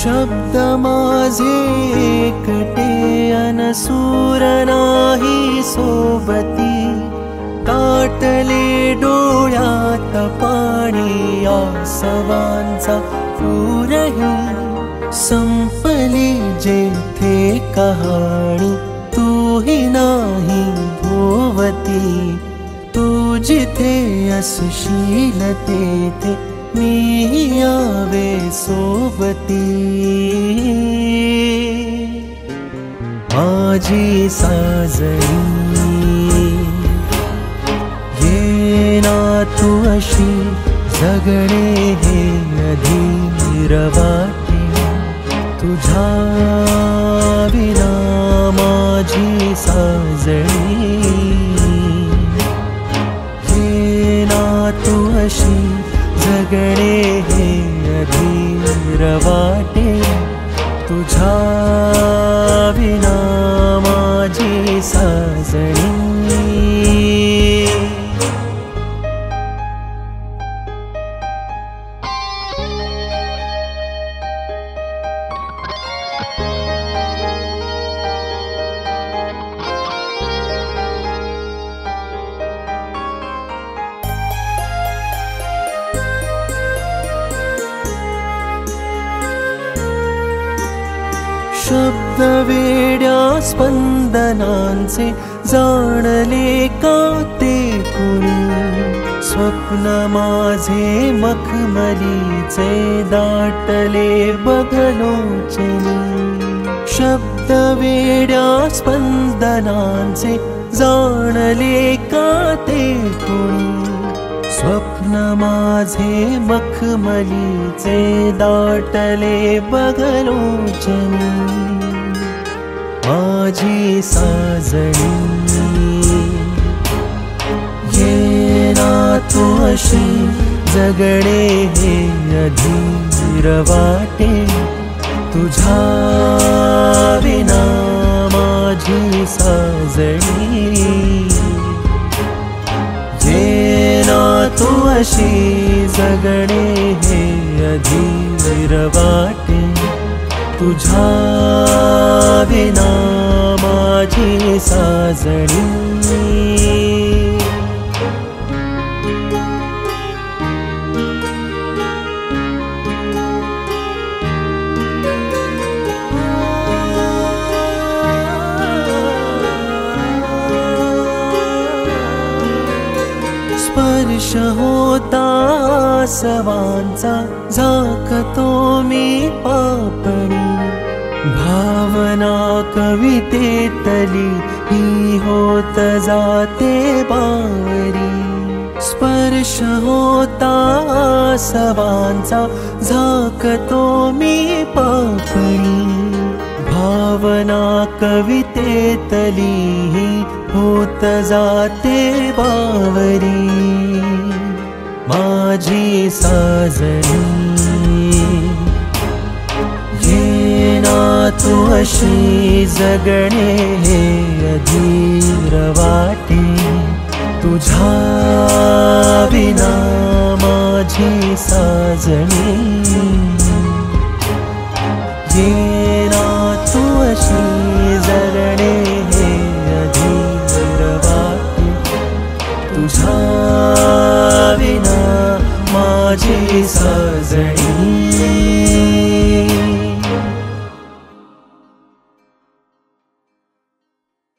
शब्द माझे एकटे अनसूर नाही सोबती, ताटले डोळ्यात पाणी आसवांचा पूरही, संपली जेथे कहाणी तूही नाही भोवती, तू जिथे असशील तेथे मी यावे सोबती। माझी साजणी येना तू अशी, जगणे हे अधीर वाटे, तुझ्या विना माझी साजणी येना तू अशी, जगणे हे अधीर वाटे, तुझ्या विना माझी साजणी। शब्द वेड्या स्पंदनांचे जाणले का ते कुणी, स्वप्न माझे मखमलीचे दाटले बघलोचनी। शब्द वेड्या स्पंदनांचे जाणले का ते कुणी, स्वप्न माझे मखमलीचे दाटले बघलोचनी। माझी साजणी येना तू अशी, जगणे हे अधीर वाटे, तुझ्या विना माझी साजणी येना तू अशी, जगणे हे अधीर वाटे, तुझ्या विना माझी साजणी। स्पर्श होता आसवांचा, झाकतो मी पापणी, भावना कवितेतली ही होत जाते बावरी। स्पर्श होता आसवांचा, झाकतो मी पापणी, भावना कवितेतली ही होत जाते बावरी। माझी साजणी येना तू अशी, जगणे हे अधीर वाटे, तुझ्या विना माझी साजणी येना तू अशी, जगणे हे अधीर वाटे, तुझ्या विना माझी साजणी।